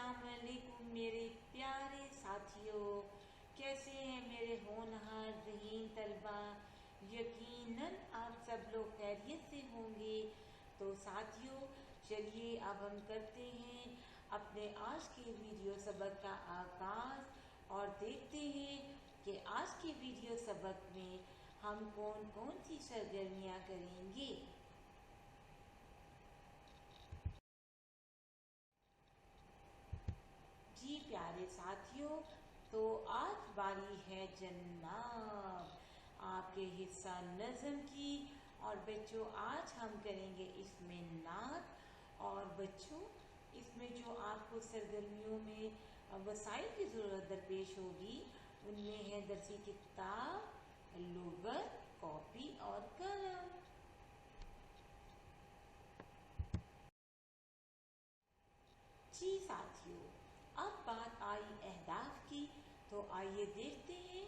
अस्सलाम वालेकुम मेरे प्यारे साथियों, कैसे हैं मेरे होनहार ज़हीन तलबा। यकीनन आप सब लोग खैरियत से होंगे। तो साथियों, चलिए अब हम करते हैं अपने आज के वीडियो सबक का आगाज़ और देखते हैं कि आज के वीडियो सबक में हम कौन कौन सी सरगर्मियाँ करेंगे। जी प्यारे साथियों, तो आज बारी है जनाब आपके हिस्सा नज़म की। और बच्चों, आज हम करेंगे इसमें नात। और बच्चों, इसमें जो आपको सरगर्मियों में वसाइल की ज़रूरत दरपेश होगी उनमें है दरसी किताब, लुग़त, कॉपी और कलम। जी साथियों, अब बात आई अहदाफ की, तो आइए देखते हैं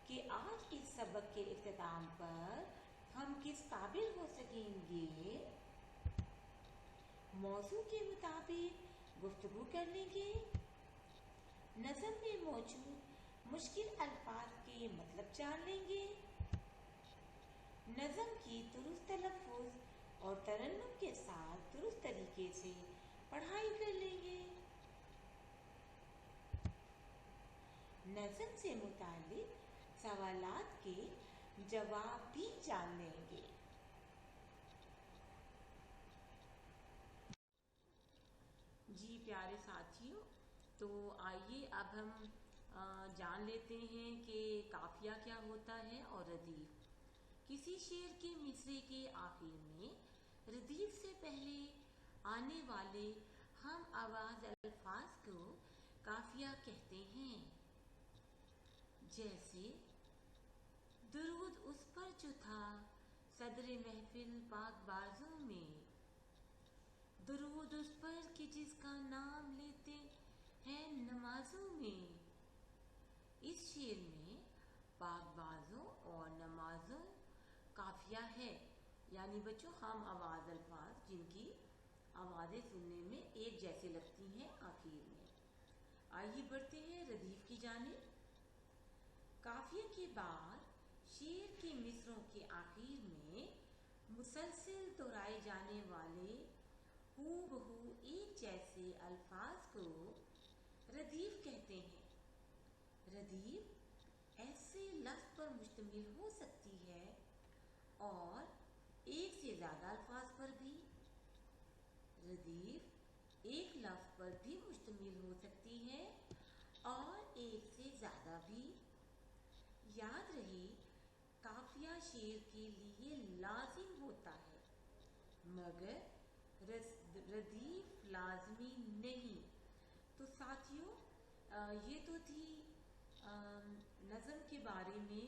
कि आज इस सबक के इख्तिताम पर हम किस काबिल हो सकेंगे। मौजू के मुताबिक गुफ्तगू कर लेंगे। नज़म में मौजूद मुश्किल अल्फाज के मतलब जान लेंगे। नज़म की दुरुस्त तलफ़्फ़ुज़ और तरन्नुम के साथ दुरुस्त तरीके से पढ़ाई कर लेंगे। नज़म से मुतालिक सवालात के जवाब भी जान लेंगे। जी प्यारे साथियों, तो आइए अब हम जान लेते हैं कि काफिया क्या होता है और रदीफ। किसी शेर के मिसरे के आखिर में रदीफ से पहले आने वाले हम आवाज अल्फाज को काफिया कहते हैं। जैसे दुरूद उस पर जो था सदरे महफिल पाक बाजों में, दुरूद उस पर कि जिसका नाम लेते हैं नमाजों में। इस शेर में पाक बाजों और नमाजों काफिया है, यानी बच्चों हम आवाज अल्फाज जिनकी आवाज़ें सुनने में एक जैसे लगती हैं आखिर में। आइए बढ़ते हैं रदीफ की जानिब। काफिया के बाद शेर के मिसरों के आखिर में मुसलसल दोहराए जाने वाले हूबहू एक जैसे अल्फाज को रदीफ कहते हैं। रदीफ ऐसे लफ्ज़ पर मुश्तमिल हो सकती है और एक से ज़्यादा अल्फाज पर भी। रदीफ एक लफ्ज़ पर भी मुश्तमिल हो सकती है और एक से ज़्यादा भी। याद रहे, काफिया शेर के लिए लाजिम होता है मगर रदीफ लाजमी नहीं। तो साथियों, ये तो थी नज़म के बारे में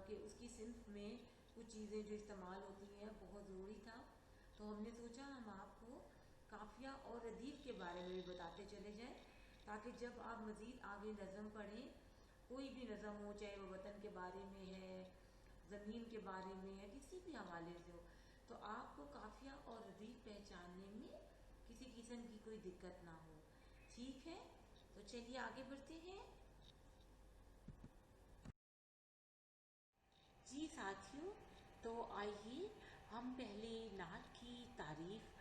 कि उसकी सिंफ में कुछ चीज़ें जो इस्तेमाल होती हैं बहुत ज़रूरी था। तो हमने सोचा हम आपको काफिया और रदीफ के बारे में भी बताते चले जाएं, ताकि जब आप मज़ीद आगे नज़म पढ़ें, कोई भी नज़म हो, चाहे वो वतन के बारे में है, ज़मीन के बारे में है, किसी भी हवाले से हो, तो आपको काफिया और रदीफ पहचानने में किसी किस्म की कोई दिक्कत ना हो। ठीक है, तो चलिए आगे बढ़ते हैं। जी साथियों, तो आइए हम पहले नात की तारीफ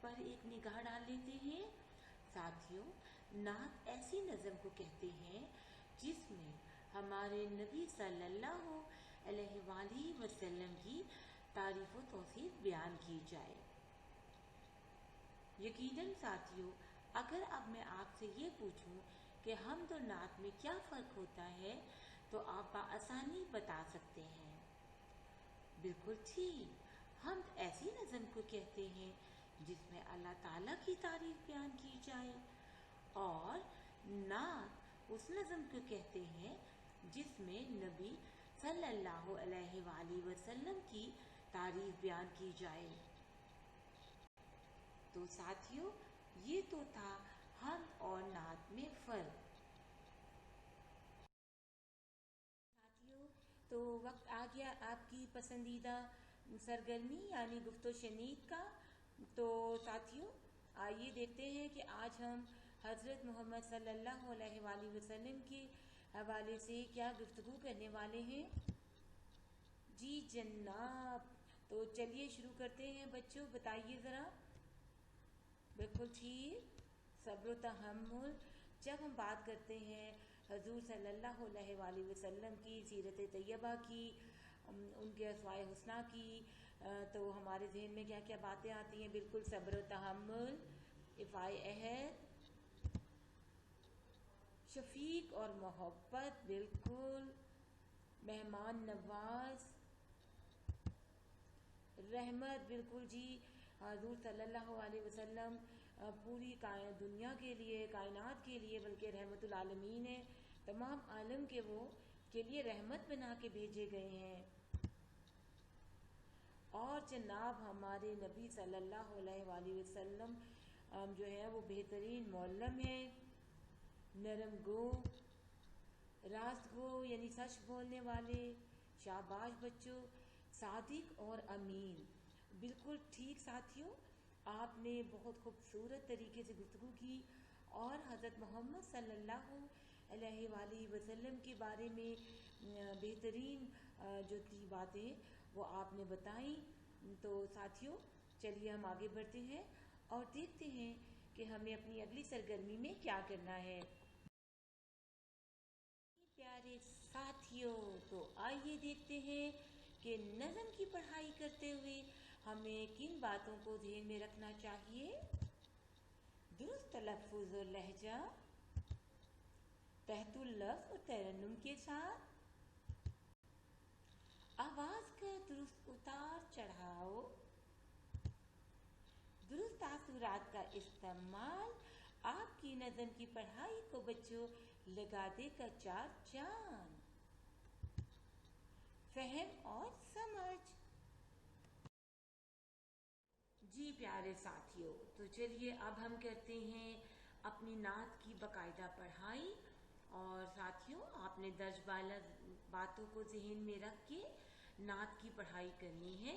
पर एक निगाह डाल लेते हैं। साथियों, नात ऐसी नज़म को कहते हैं जिसमें हमारे नबी सल्लल्लाहु अलैहि वसल्लम की तारीफ व तौसीफ बयान की जाए। यकीनन साथियों, अगर अब मैं आपसे ये पूछूं कि हम दो नात में क्या फ़र्क होता है, तो आप बआसानी बता सकते हैं। बिल्कुल ठीक, हम ऐसी नज़म को कहते हैं जिसमें अल्लाह ताला की तारीफ बयान की जाए। और नात उस नज़म को कहते हैं जिसमें नबी सल्लल्लाहु अलैहि वसल्लम की तारीफ बयान की जाए। तो साथियों, ये तो था हम और नात में फ़र्क। साथियों, तो वक्त आ गया आपकी पसंदीदा सरगर्मी यानी गुफ्तो शनीद का। तो साथियों, आइए देखते हैं कि आज हम حضرت محمد صلی اللہ علیہ وآلہ وسلم کے حوالے سے کیا گفتگو کرنے والے ہیں؟ جی جناب، تو چلیے شروع کرتے ہیں بچوں، بتائیے ذرا۔ بالکل ٹھیک، صبر و تحمل۔ جب ہم بات کرتے ہیں حضور صلی اللہ علیہ وآلہ وسلم کی سیرت طیبہ کی، ان کے اسماء حسنہ کی، تو ہمارے ذہن میں کیا کیا باتیں آتی ہیں؟ بالکل صبر و تحمل، ایفائے عہد، شفیق اور محبت، بالکل مہمان نواز، رحمت، بالکل جی۔ حضور صلی اللہ علیہ وسلم پوری دنیا کے لیے، کائنات کے لیے بلکہ رحمت العالمین ہے، تمام عالم کے وہ کے لیے رحمت بنا کے بھیجے گئے ہیں۔ اور جناب ہمارے نبی صلی اللہ علیہ وآلہ وسلم جو ہے وہ بہترین معلم ہیں، نرم گو، راست گو یعنی سچ بولنے والے، شاباش بچوں، صادق اور امین۔ بالکل ٹھیک ساتھیوں، آپ نے بہت خوبصورت طریقے سے گفتگو کی اور حضرت محمد صلی اللہ علیہ وآلہ وسلم کے بارے میں بہترین جو تھی باتیں وہ آپ نے بتائیں۔ تو ساتھیوں چلیے ہم آگے بڑھتے ہیں اور دیکھتے ہیں کہ ہمیں اپنی اگلی سرگرمی میں کیا کرنا ہے۔ پیارے ساتھیوں، تو آئیے دیکھتے ہیں کہ نظم کی پڑھائی کرتے ہوئے ہمیں کن باتوں کو ذہن میں رکھنا چاہیے؟ درست تلفظ اور لہجہ، تحت اللفظ اور ترنم کے ساتھ، آواز کا درست اتار چڑھاؤ، درست تاثرات کا استعمال آپ کی نظم کی پڑھائی کو بچوں لگا دے گا چار چاند۔ فہم اور سمجھ۔ جی پیارے ساتھیوں، تو چلیے اب ہم کرتے ہیں اپنی نعت کی باقاعدہ پڑھائی، اور ساتھیوں آپ نے درج بالا باتوں کو ذہن میں رکھ کے نعت کی پڑھائی کرنی ہے۔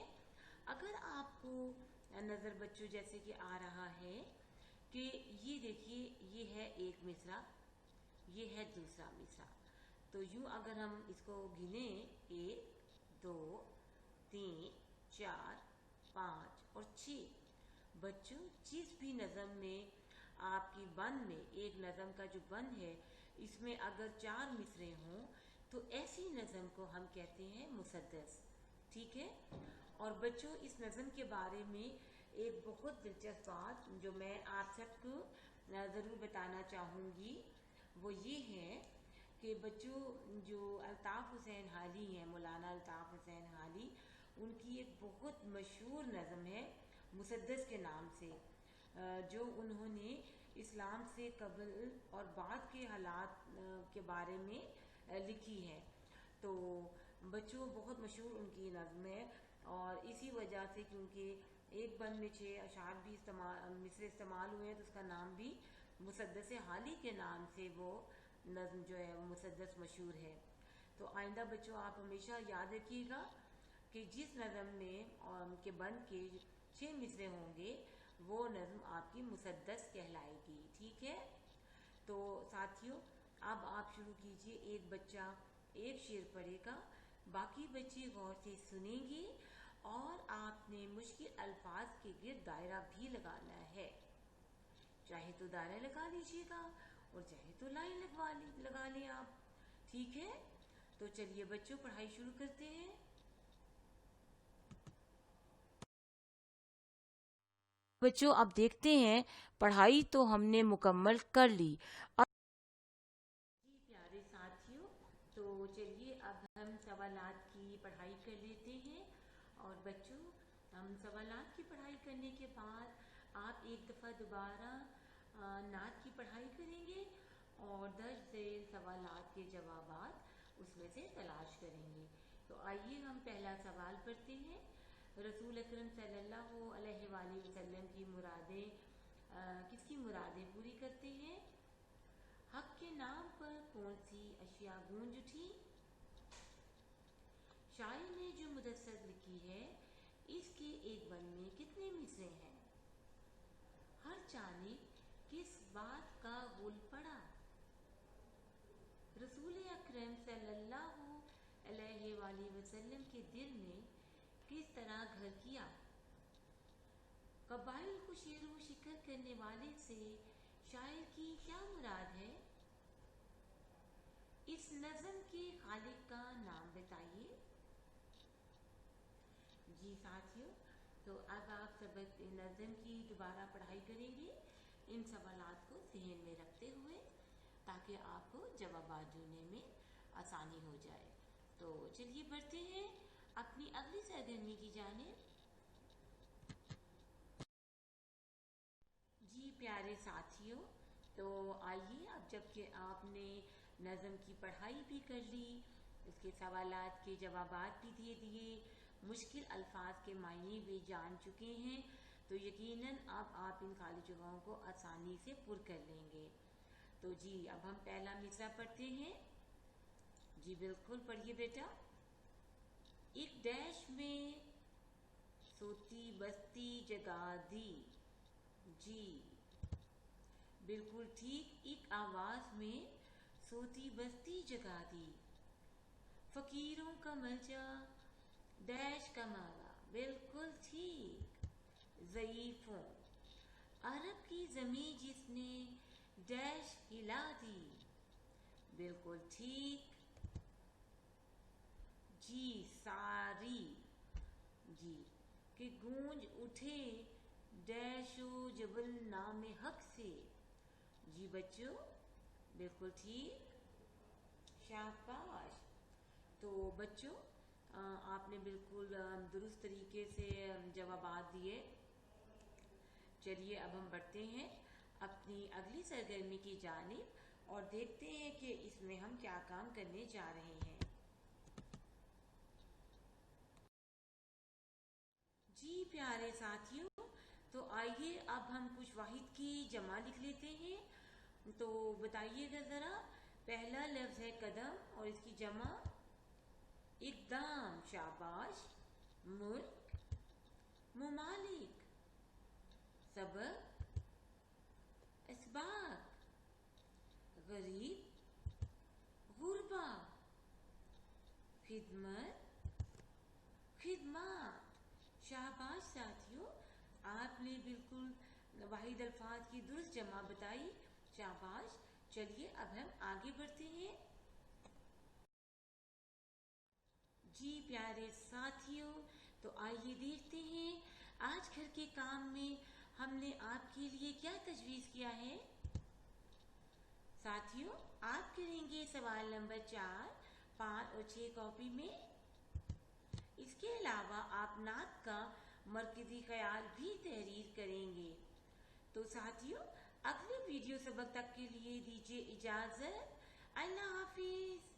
اگر آپ کو نظر بچوں جیسے کہ آ رہا ہے کہ یہ دیکھیے، یہ ہے ایک مصرع، یہ ہے دوسرا مصرع، تو یوں اگر ہم اس کو گنیں 1 2 3 4 5 اور 6، بچوں جس بھی نظم میں آپ کی بند میں، ایک نظم کا جو بند ہے اس میں اگر 4 مصرے ہوں تو ایسی نظم کو ہم کہتے ہیں مسدس، ٹھیک ہے؟ اور بچوں اس نظم کے بارے میں ایک بہت دلچسپ بات جو میں آپ سب کو ضرور بتانا چاہوں گی وہ یہ ہے کہ بچوں جو الطاف حسین حالی ہیں، مولانا الطاف حسین حالی، ان کی ایک بہت مشہور نظم ہے مسدس کے نام سے، جو انہوں نے اسلام سے قبل اور بعد کے حالات کے بارے میں لکھی ہے۔ تو بچوں بہت مشہور ان کی نظم ہے، اور اسی وجہ سے کیونکہ ایک بند میں 6 اشعار بھی مصرے استعمال ہوئے ہیں تو اس کا نام بھی مسدس حالی کے نام سے وہ نظم جو ہے مسدس مشہور ہے۔ تو آئندہ بچوں آپ ہمیشہ یاد رکھیے گا کہ جس نظم میں کے بند کے 6 مصرے ہوں گے وہ نظم آپ کی مسدس کہلائے گی، ٹھیک ہے؟ تو ساتھیوں اب آپ شروع کیجئے، ایک بچہ ایک شعر پڑھے گا، باقی بچے غور سے سنیں گے، اور آپ نے مشکل الفاظ کے گرد دائرہ بھی لگانا ہے، چاہے تو دائرہ لگا لیجیے گا اور چاہے تو لائن لگا لیں آپ، ٹھیک ہے؟ تو چلیے بچوں پڑھائی شروع کرتے ہیں۔ بچوں اب دیکھتے ہیں پڑھائی تو ہم نے مکمل کر لی۔ جی پیارے ساتھیوں، تو چلیے اب ہم سوالات کی پڑھائی کر لیتے ہیں، اور بچوں ہم سوالات کی پڑھائی کرنے کے بعد آپ ایک دفعہ دوبارہ نعت کی پڑھائی کریں گے اور درج ذیل سوالات کے جوابات اس میں سے تلاش کریں گے۔ تو آئیے ہم پہلا سوال پڑھتے ہیں۔ رسول اکرم صلی اللہ علیہ وآلہ وسلم کی مرادیں کس کی مرادیں پوری کرتے ہیں؟ حق کے نام پر کون سی اشیاء گونج اٹھی؟ شاعر نے جو مدثر لکھی ہے اس کے ایک بند میں کتنے مصرے ہیں؟ ہر جانب کس بات کا पुल पड़ा। रसूल अकरम सल्लल्लाहु अलैहि वसल्लम के दिल ने किस तरह घर किया। कबाइल को शेर व शिकर करने वाले से शायर की क्या मुराद है? इस नज़म के खालिक का नाम बताइए। जी साथियों, तो अब आप सबक नज़म की दोबारा पढ़ाई करेंगे इन सवालात को ज़हन में रखते हुए, ताकि आपको जवाब ढूंढने में आसानी हो जाए। तो चलिए बढ़ते हैं अपनी अगली सरगर्मी की जानिब। जी प्यारे साथियों, तो आइए अब जबकि आपने नज़म की पढ़ाई भी कर ली, उसके सवालात के जवाबात भी दे दिए, मुश्किल अल्फाज के मायने भी जान चुके हैं, तो यकीनन अब आप इन खाली जगहों को आसानी से पुर कर लेंगे। तो जी अब हम पहला मिसरा पढ़ते हैं। जी बिल्कुल पढ़िए बेटा। एक डैश में सोती बस्ती जगा दी। जी बिल्कुल ठीक, एक आवाज़ में सोती बस्ती जगा दी। फकीरों का मलजा डैश का माला। बिल्कुल ठीक। ज़ईफ़ों अरब की ज़मीं जिसने डैश हिला दी। बिल्कुल ठीक। जी सारी जी कि गूंज उठे डैशो जबल नामे हक से। जी बच्चों बिल्कुल ठीक, शाबाश। तो बच्चों आपने बिल्कुल दुरुस्त तरीके से जवाबात दिए। चलिए अब हम बढ़ते हैं अपनी अगली सरगर्मी की जानिब और देखते हैं कि इसमें हम क्या काम करने जा रहे हैं। जी प्यारे साथियों, तो आइए अब हम कुछ वाहिद की जमा लिख लेते हैं। तो बताइएगा ज़रा, पहला लफ्ज़ है कदम और इसकी जमा इक़दाम। शाबाश। मुल्क, मुमालिक, सबक, इसबाक, गरीब, गुरबा, खिदमत, खिदमात। शाबाश साथियों, आपने बिल्कुल वाहिद अल्फाज की दुरुस्त जमा बताई। शाबाश। चलिए अब हम आगे बढ़ते हैं। जी प्यारे साथियों, तो आइए देखते हैं आज घर के काम में हमने आपके लिए क्या तजवीज़ किया है। साथियों आप करेंगे सवाल नंबर 4, 5 और 6 कॉपी में। इसके अलावा आप नात का मरकज़ी ख्याल भी तहरीर करेंगे। तो साथियों अगले वीडियो सबक तक के लिए दीजिए इजाज़त। अल्लाह हाफिज़।